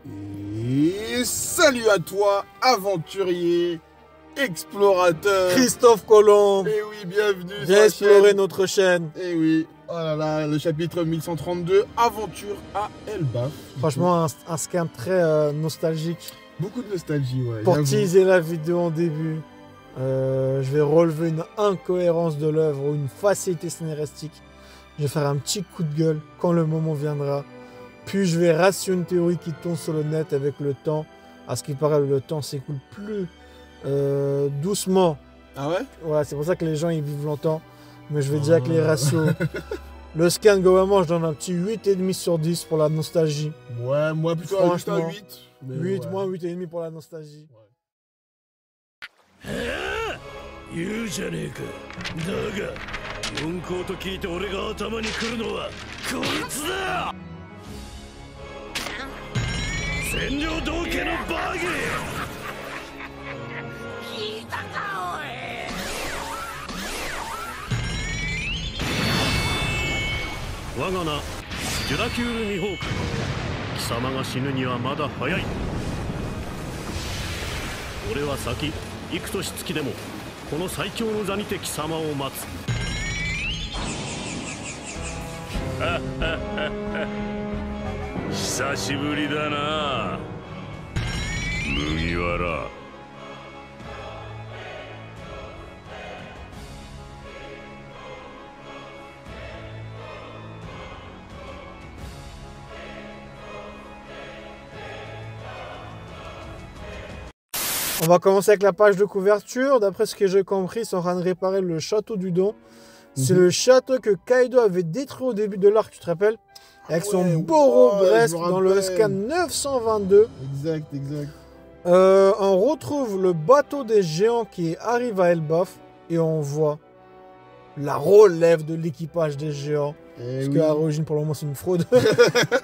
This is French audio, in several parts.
Et salut à toi, aventurier, explorateur. Christophe Colomb. Et oui, bienvenue. Viens explorer notre chaîne. Et oui, oh là là, le chapitre 1132, aventure à Elbaf. Franchement, un scan très nostalgique. Beaucoup de nostalgie, ouais. Pour teaser la vidéo en début, je vais relever une incohérence de l'œuvre ou une facilité scénaristique. Je vais faire un petit coup de gueule quand le moment viendra. Puis je vais rationner une théorie qui tourne sur le net avec le temps. À ce qui paraît, le temps s'écoule plus doucement. Ah ouais? Ouais, c'est pour ça que les gens ils vivent longtemps. Mais je vais dire avec les ratios. Le scan, globalement, je donne un petit 8,5 sur 10 pour la nostalgie. Ouais, moi plutôt juste un 8. 8, ouais. moins 8,5 pour la nostalgie. Ouais. 言うじゃねえか。だが四皇と聞いて俺が頭に来るのはこいつだ。占領道家のバギー。聞いたかおい。我が名ジュラキュール・ミホーク。貴様が死ぬにはまだ早い。俺は先幾年月でもこの最強の座にて貴様を待つ。久しぶりだな麦わら。On va commencer avec la page de couverture. D'après ce que j'ai compris, ils sont en train de réparer le château du Don. C'est le château que Kaido avait détruit au début de l'arc, tu te rappelles? Avec son Boro-Bresque dans le scan 922. Exact, exact. On retrouve le bateau des géants qui arrive à Elbaf. Et on voit la relève de l'équipage des géants. Parce qu'à l'origine, pour le moment, c'est une fraude.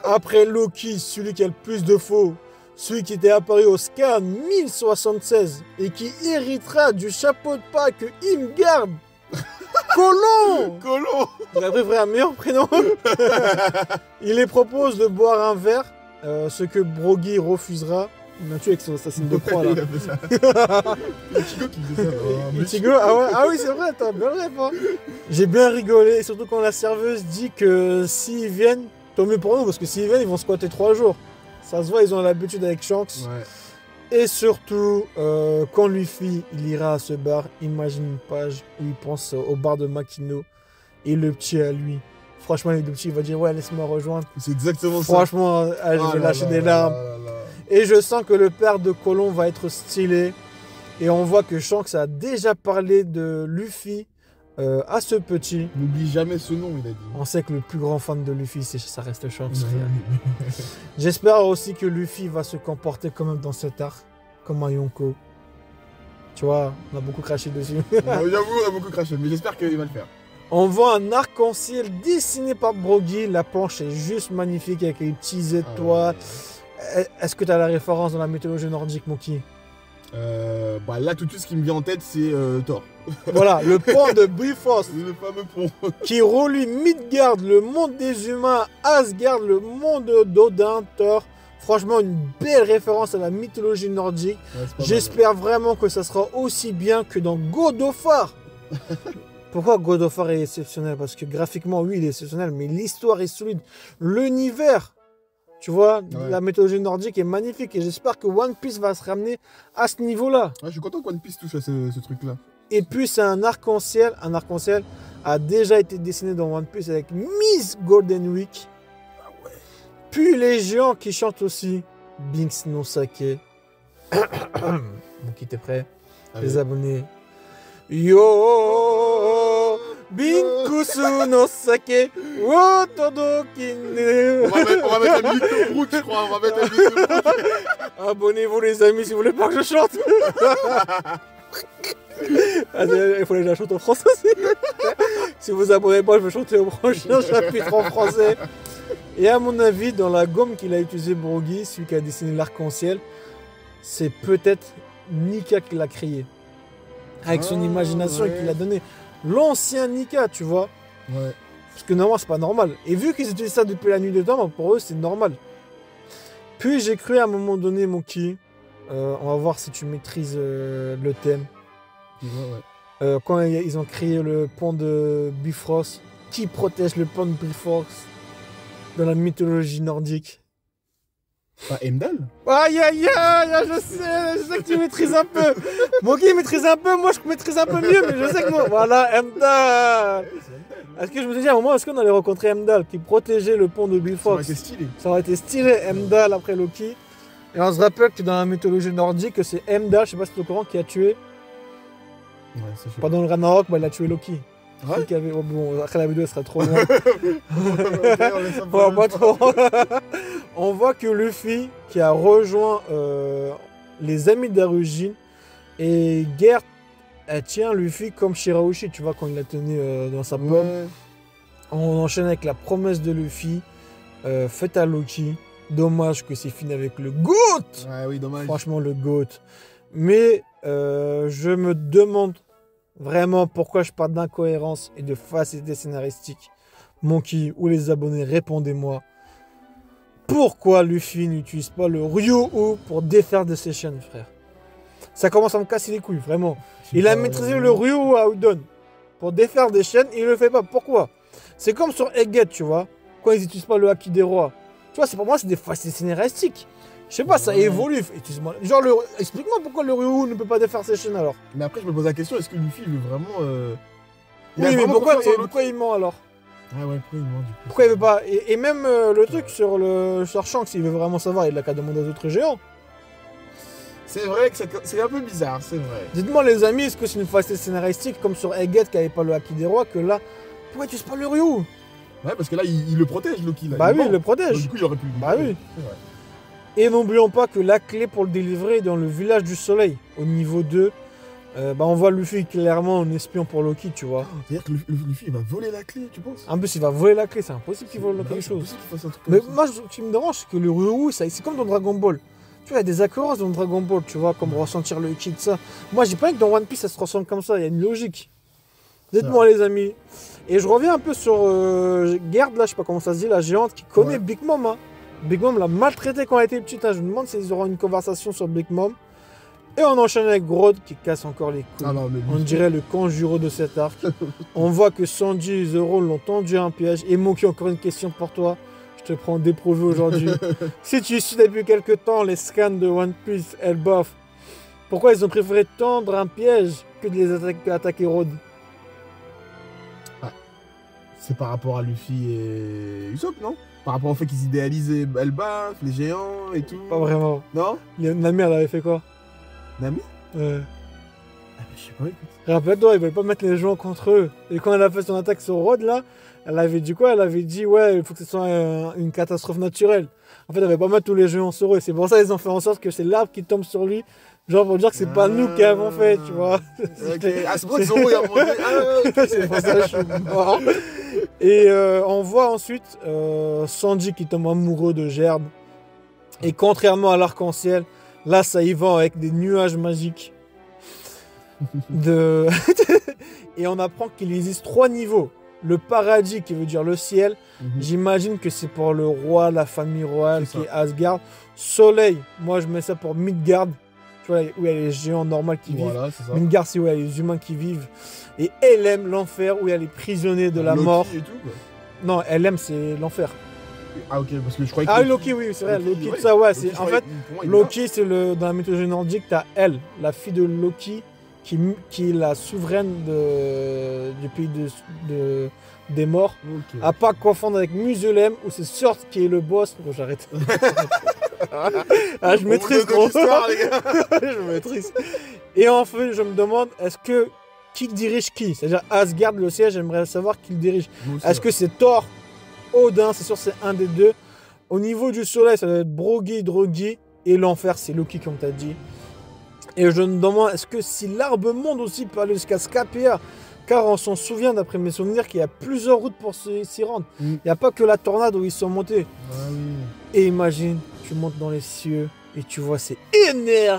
Après Loki, celui qui a le plus de faux. Celui qui était apparu au scan 1076 et qui héritera du chapeau de Pâques Imgarde. Colomb. Colomb. Il a préféré un meilleur prénom. Il les propose de boire un verre, ce que Brogy refusera. Il m'a tué avec son assassin de croix là. Ichigo qui faisait ça. Ichigo, ah ouais, ah oui c'est vrai, t'as bien rêve. Hein. J'ai bien rigolé, surtout quand la serveuse dit que s'ils viennent, tant mieux pour nous, parce que s'ils viennent, ils vont squatter 3 jours. Ça se voit, ils ont l'habitude avec Shanks. Ouais. Et surtout, quand Luffy il ira à ce bar, imagine une page où il pense au bar de Makino et le petit à lui. Franchement, le petit il va dire ouais, laisse-moi rejoindre. C'est exactement ça. Franchement, je vais lâcher des larmes. Et je sens que le père de Colomb va être stylé. Et on voit que Shanks a déjà parlé de Luffy à ce petit. N'oublie jamais ce nom, il a dit. On sait que le plus grand fan de Luffy, ça reste Shanks. J'espère aussi que Luffy va se comporter quand même dans cet arc, comme un Yonko. Tu vois, on a beaucoup craché dessus. J'avoue, on a beaucoup craché, mais j'espère qu'il va le faire. On voit un arc-en-ciel dessiné par Brogy. La planche est juste magnifique avec les petites étoiles. Est-ce que tu as la référence dans la mythologie nordique, Moki? Bah là, tout de suite, ce qui me vient en tête, c'est Thor. Voilà, le pont de Bifrost. Le fameux pont. Qui relie Midgard, le monde des humains, Asgard, le monde d'Odin, Thor. Franchement, une belle référence à la mythologie nordique. Ouais, j'espère vraiment que ça sera aussi bien que dans God of War. Pourquoi God of War est exceptionnel? Parce que graphiquement, oui, il est exceptionnel, mais l'histoire est solide. L'univers, tu vois, la mythologie nordique est magnifique. Et j'espère que One Piece va se ramener à ce niveau-là. Ouais, je suis content que One Piece touche à ce truc-là. Et puis, c'est un arc-en-ciel. Un arc-en-ciel a déjà été dessiné dans One Piece avec Miss Golden Week. Ah ouais. Puis, les géants qui chantent aussi Binks no Sake. Bon, qui t'es prêt? Les abonnés. Yo Binkusu no Sake wo todokine. On va mettre un mytho Brook, je crois. On va mettre un mytho Brook. Abonnez-vous les amis si vous voulez pas que je chante. Il faut que je la chante en français aussi. Si vous abonnez pas, je vais chanter au prochain chapitre en français. Et à mon avis, dans la gomme qu'il a utilisé Brogy, celui qui a dessiné l'arc-en-ciel, c'est peut-être Nika qui l'a créé. Avec son imagination et qu'il a donné. L'ancien Nika, tu vois. Ouais. Parce que normalement, c'est pas normal. Et vu qu'ils utilisent ça depuis la nuit de temps, pour eux, c'est normal. Puis j'ai cru à un moment donné, Monkey, on va voir si tu maîtrises le thème. Ouais. Quand ils ont créé le pont de Bifrost, qui protège le pont de Bifrost dans la mythologie nordique? Pas Heimdall? Aïe aïe aïe, je sais que tu maîtrises un peu. Monkey maîtrise un peu, moi je maîtrise un peu mieux, mais je sais que moi. Voilà, Heimdall. Est-ce que je me suis dit à un moment, est-ce qu'on allait rencontrer Heimdall qui protégeait le pont de Bifrost? Ça aurait été stylé. Ça aurait été stylé, Heimdall après Loki. Et on se rappelle que dans la mythologie nordique, c'est Heimdall, je sais pas si tu es au courant, qui a tué. Ouais, ça je sais Pendant le Ragnarok, bah, il a tué Loki. pas. Ouais. Celui qui avait... oh, bon, après la vidéo, elle sera trop loin. On laisse un peu Bon, le pas temps. trop. On voit que Luffy, qui a rejoint les amis d'origine, et Gert, elle tient Luffy comme Shirahoshi, tu vois, quand il l'a tenu dans sa pomme. Ouais. On enchaîne avec la promesse de Luffy, faite à Loki. Dommage que c'est fini avec le GOAT. Ouais, oui, dommage. Franchement, le GOAT. Mais je me demande vraiment pourquoi je parle d'incohérence et de facilité scénaristique. Monkey ou les abonnés, répondez-moi. Pourquoi Luffy n'utilise pas le Ryū pour défaire de ses chaînes, frère? Ça commence à me casser les couilles, vraiment. Il a maîtrisé le Ryū à Udon pour défaire des chaînes et il le fait pas. Pourquoi? C'est comme sur Egghead, tu vois, quand ils n'utilisent pas le Haki des rois. Tu vois, pour moi, c'est des facilités scénaristiques. Je sais pas, ça évolue. Genre, explique-moi pourquoi le Ryū ne peut pas défaire ses chaînes alors. Mais après, je me pose la question, est-ce que Luffy veut vraiment. Il a Oui, mais vraiment pourquoi, confiance en Loki? pourquoi il ment alors? Ah ouais, pourquoi il ment du coup? Pourquoi il veut pas? Et même le truc sur Shanks, s'il veut vraiment savoir, il a qu'à demander aux autres géants. C'est vrai que c'est un peu bizarre, c'est vrai. Dites-moi les amis, est-ce que c'est une facilité scénaristique comme sur Egghead qui avait pas le Haki des rois que là, pourquoi tu sais pas le Ryū? Ouais, parce que là, il le protège, Loki. Là. Bah oui, ment. il le Donc, protège. du coup, il aurait pu. Bah oui. C'est vrai. Et n'oublions pas que la clé pour le délivrer est dans le village du soleil, au niveau 2. Bah on voit Luffy clairement un espion pour Loki, tu vois. C'est-à-dire que Luffy, il va voler la clé, tu penses? En plus, il va voler la clé, c'est impossible qu'il vole quelque C'est chose. impossible qu'il fasse un truc Mais comme ça. moi, ce qui me dérange, c'est que le Ryū, c'est comme dans Dragon Ball. Tu vois, il y a des incohérences dans Dragon Ball, tu vois, comme ressentir le ki de ça. Moi, j'ai pas que dans One Piece, ça se ressemble comme ça, il y a une logique. Dites-moi, les amis. Et je reviens un peu sur Gerd, là, je sais pas comment ça se dit, la géante qui connaît Ouais. Big Mom. Hein. Big Mom l'a maltraité quand elle était petite. Hein. Je me demande s'ils auront une conversation sur Big Mom. Et on enchaîne avec Grodd qui casse encore les couilles. Ah non, mais On dirait le conjuro de cet arc. On voit que Sanji et Zoro l'ont tendu à un piège. Et Monkey, encore une question pour toi. Je te prends dépourvu aujourd'hui. Si tu suis depuis quelques temps les scans de One Piece, Elbaf, pourquoi ils ont préféré tendre un piège que de les attaquer Road? c'est par rapport à Luffy et Usopp, non? Par rapport au fait qu'ils idéalisaient Elbaf, les géants et tout. Pas vraiment. Non? Nami, elle avait fait quoi? Nami? Euh, Ah, mais je sais pas, écoute. Rappelle-toi, ils veulent pas mettre les gens contre eux. Et quand elle a fait son attaque sur Road, là, elle avait dit quoi? Elle avait dit, ouais, il faut que ce soit une catastrophe naturelle. En fait, elle avait pas mettre tous les géants sur eux. C'est pour ça qu'ils ont fait en sorte que c'est l'arbre qui tombe sur lui. Genre pour dire que c'est pas nous qui avons fait, tu vois. Ok. Ah, c'est pour ça que Zoro il a monté. Ah, ok. C'est pour ça que je suis mort. Et on voit ensuite Sanji qui tombe amoureux de Gerd. Et contrairement à l'arc-en-ciel, là ça y va avec des nuages magiques. Et on apprend qu'il existe 3 niveaux. Le paradis qui veut dire le ciel. J'imagine que c'est pour le roi, la famille royale C'est qui ça. est Asgard. Soleil, moi je mets ça pour Midgard. Tu vois, où il y a les géants normaux qui vivent. Voilà, c'est ça. Midgard, c'est où il y a les humains qui vivent. Et LM, l'enfer, où il y a les prisonniers de la Loki mort. et tout, quoi. Non, LM, c'est l'enfer. Ah, ok, parce que je croyais que. Ah, Loki, oui, c'est vrai. Loki, ça, ouais. Loki, C'est, je en croyais- fait, pour moi, il Loki, c'est le, dans la mythologie nordique, t'as Elle, la fille de Loki, qui est la souveraine du pays des morts. meurt. Ok. À pas confondre avec Muselem, où c'est Surt qui est le boss. Bon, j'arrête. Ah, je maîtrise trop. trop. Je maîtrise. Et enfin, je me demande, est-ce que qui dirige qui? C'est-à-dire Asgard, le siège, j'aimerais savoir qui le dirige. Est-ce que c'est Thor, Odin? C'est sûr, c'est un des deux. Au niveau du soleil, ça doit être Brogy, Drogi. Et l'enfer, c'est Loki, comme tu as dit. Et je me demande, est-ce que si l'arbre monde aussi peut aller jusqu'à Scapia? Car on s'en souvient, d'après mes souvenirs, qu'il y a plusieurs routes pour s'y rendre. Il n'y a pas que la tornade où ils sont montés. Ah oui. Et imagine, tu montes dans les cieux et tu vois ces Ener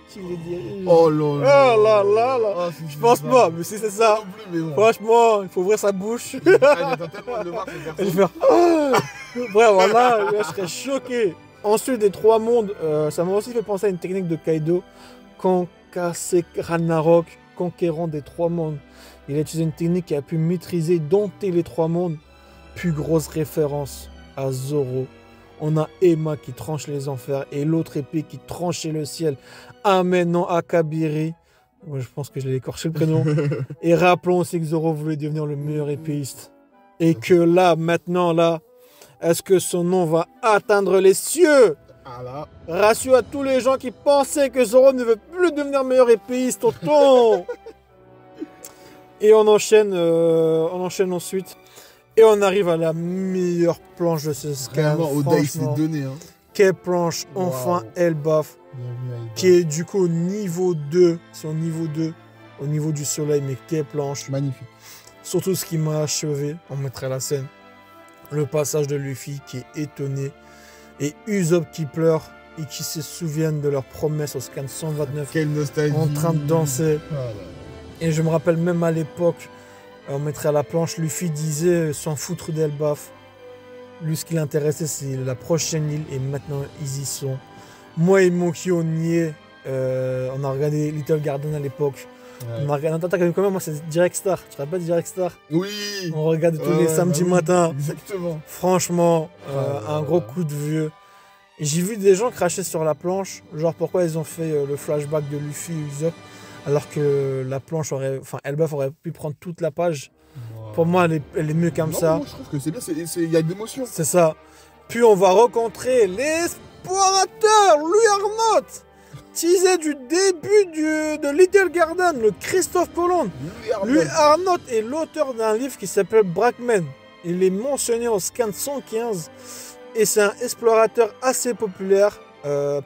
qui les dirigent. Oh là Oh là. là là là. Ah, si Je tu pense dis pas, mais si c'est ça, Non plus, mais bon. franchement, il faut ouvrir sa bouche. Ah, j'attends tellement de le voir, ce Et je garçon. vais faire. Ah. Bref, voilà, là, je serais choqué. Ensuite, des trois mondes, ça m'a aussi fait penser à une technique de Kaido. Kankase Ragnarok, conquérant des trois mondes. Il a utilisé une technique qui a pu maîtriser, dompter les trois mondes. Plus grosse référence à Zoro. On a Emma qui tranche les enfers et l'autre épée qui tranchait le ciel. Amenant Akabiri. Moi, je pense que je l'ai écorché le prénom. Et rappelons aussi que Zoro voulait devenir le meilleur épéiste. Et que là, maintenant, là, est-ce que son nom va atteindre les cieux? Ah là. Rassure à tous les gens qui pensaient que Zoro ne veut plus devenir meilleur épéiste, tonton. Et on enchaîne ensuite. Et on arrive à la meilleure planche de ce scan. Vraiment, Oda, il s'est donné. Hein. Quelle planche, enfin, Elbaf. Qui est du coup au niveau 2. C'est au niveau 2. Au niveau du soleil, mais quelle planche. Magnifique. Surtout ce qui m'a achevé, on mettrait la scène. Le passage de Luffy qui est étonné. Et Usopp qui pleure et qui se souviennent de leur promesse au scan 129. Quelle nostalgie. En train de danser. Ah là. Et je me rappelle même à l'époque, on mettrait à la planche, Luffy disait s'en foutre d'Elbaf. Lui, ce qui l'intéressait, c'est la prochaine île. Et maintenant, ils y sont. Moi et Moki, on y est. On a regardé Little Garden à l'époque. Ouais. On a regardé quand même, moi, c'est Direct Star. Tu te rappelles Direct Star? Oui. On regarde tous les samedis matins. Exactement. Franchement, un gros coup de vieux. Et j'ai vu des gens cracher sur la planche. Genre, pourquoi ils ont fait le flashback de Luffy et Usopp. Alors que la planche aurait... Enfin, Elbaf aurait pu prendre toute la page. Wow. Pour moi, elle est mieux comme ça. Moi, je trouve que c'est bien. Il y a de l'émotion. C'est ça. Puis on va rencontrer l'explorateur, Louis Arnott. Teasé du début de Little Garden, le Christophe Colomb. Louis Arnott est l'auteur d'un livre qui s'appelle Brackman. Il est mentionné au scan 115. Et c'est un explorateur assez populaire.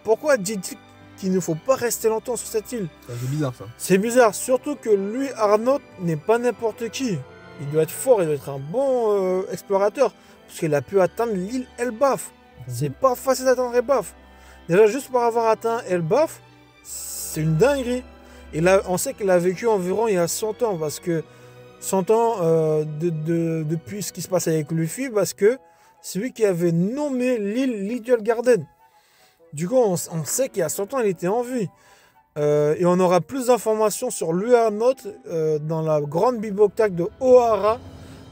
Pourquoi dit-il qu'il ne faut pas rester longtemps sur cette île? C'est bizarre ça. C'est bizarre, surtout que Louis Arnott n'est pas n'importe qui. Il doit être fort, il doit être un bon explorateur. Parce qu'il a pu atteindre l'île Elbaf. C'est pas facile d'atteindre Elbaf. Déjà, juste pour avoir atteint Elbaf, c'est une dinguerie. Et là, on sait qu'il a vécu environ il y a 100 ans. Parce que 100 ans depuis ce qui se passe avec Luffy. Parce que c'est lui qui avait nommé l'île Little Garden. Du coup, on sait qu'il y a 100 ans, il était en vie. Et on aura plus d'informations sur Louis Arnott dans la grande bibliothèque de Ohara.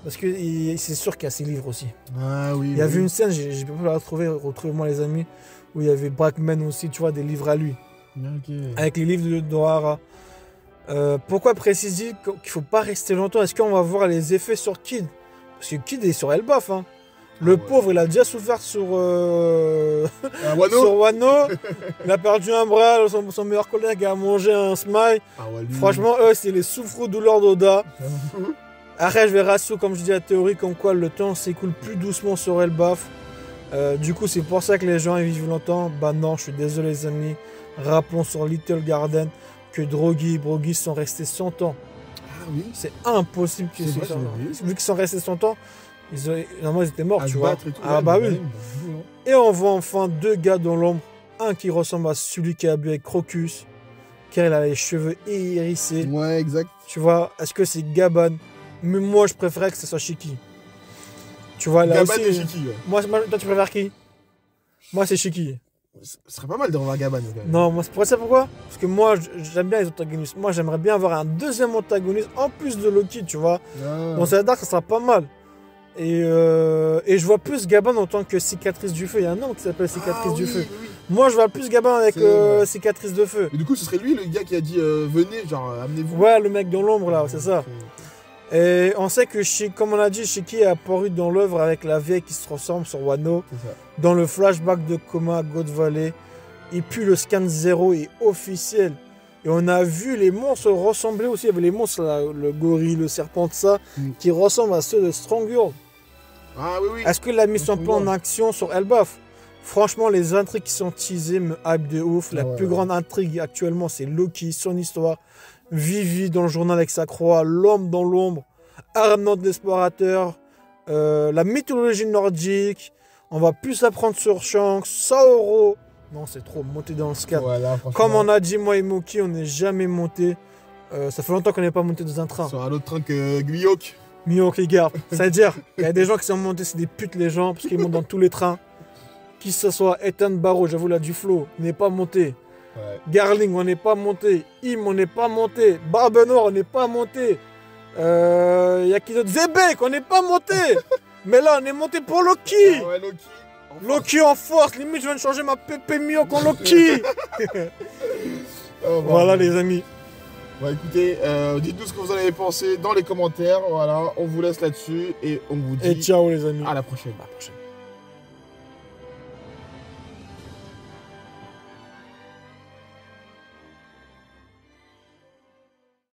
Parce que c'est sûr qu'il y a ses livres aussi. Ah oui. Il y avait une scène, j'ai pu la retrouver, retrouvez-moi les amis, où il y avait Brackman aussi, tu vois, des livres à lui. Okay. Avec les livres d'Ohara. Pourquoi préciser qu'il ne faut pas rester longtemps? Est-ce qu'on va voir les effets sur Kid? Parce que Kid est sur Elbaf. Hein. Le pauvre, il a déjà souffert sur Wano. sur Wano. Il a perdu un bras, son meilleur collègue a mangé un smile. Ah ouais, lui. Franchement, eux, c'est les souffres-douleurs d'Oda. Après, je vais ratio, comme je dis, la théorie, comme quoi le temps s'écoule plus doucement sur Elbaf. Du coup, c'est pour ça que les gens ils vivent longtemps. Bah non, je suis désolé, les amis. Rappelons sur Little Garden que Drogi et Brogy sont restés 100 ans. Ah oui. C'est impossible qu'ils C'est soient. vrai, Vu qu'ils sont restés 100 ans, normalement, ils étaient morts, À tu se vois. battre et tout, Ah ouais, bah mais oui. Et on voit enfin deux gars dans l'ombre. Un qui ressemble à celui qui a bu avec Crocus, car il a les cheveux hérissés. Ouais, exact. Tu vois, est-ce que c'est Gaban? Mais moi, je préférais que ce soit Shiki. Tu vois, là Gaban aussi. et Shiki, ouais. Moi, toi, tu préfères qui? Moi, c'est Shiki. Ce serait pas mal de revoir Gaban. Quand même. Non, moi, c'est pourquoi? Parce que moi, j'aime bien les antagonistes. Moi, j'aimerais bien avoir un deuxième antagoniste en plus de Loki, tu vois. Ah. Dans cette Dark, ça sera pas mal. Et je vois plus Gaban en tant que cicatrice du feu. Il y a un nom qui s'appelle cicatrice du feu. Oui. Moi, je vois plus Gaban avec C'est- cicatrice de feu. Et du coup, ce serait lui le gars qui a dit venez, genre amenez-vous. Ouais, le mec dans l'ombre là, c'est ça. Ok. Et on sait que, comme on a dit, Shiki est apparu dans l'œuvre avec la vieille qui se ressemble sur Wano, C'est ça. dans le flashback de Koma God Valley. Et puis le scan 0 est officiel. Et on a vu les monstres ressembler aussi. Il y avait les monstres, là, le gorille, le serpent, tout ça, qui ressemblent à ceux de Stronghold. Ah oui, oui. Est-ce que la mise en plan en action sur Elbaf? Franchement, les intrigues qui sont teasées me hype de ouf. La plus grande intrigue actuellement, c'est Loki, son histoire. Vivi dans le journal avec sa croix, l'homme dans l'ombre, Arnott l'explorateur, la mythologie nordique. On va plus apprendre sur Shanks, Saoro. Non, c'est trop monté dans le scan. Voilà, franchement. Comme on a dit, moi et Moki, on n'est jamais monté. Ça fait longtemps qu'on n'est pas monté dans un train. Sur un autre train que Guyok. Miyok les garde. C'est-à-dire, il y a des gens qui sont montés, c'est des putes les gens, parce qu'ils montent dans tous les trains. Qui que ce soit, Ethan Barrow, j'avoue là du flow, n'est pas monté. Ouais. Garling, on n'est pas monté. Im, on n'est pas monté. Barbenor, on n'est pas monté. Y a qui d'autre? Zebek, on n'est pas monté. Mais là, on est monté pour Loki. Ah ouais, Loki. Loki en force. Limite, je viens de changer ma Pepe Mio con Loki. Oh, Voilà, les amis. Bon, écoutez, dites-nous ce que vous en avez pensé dans les commentaires. Voilà, on vous laisse là-dessus et on vous dit Et ciao, les amis. à la prochaine. À la prochaine.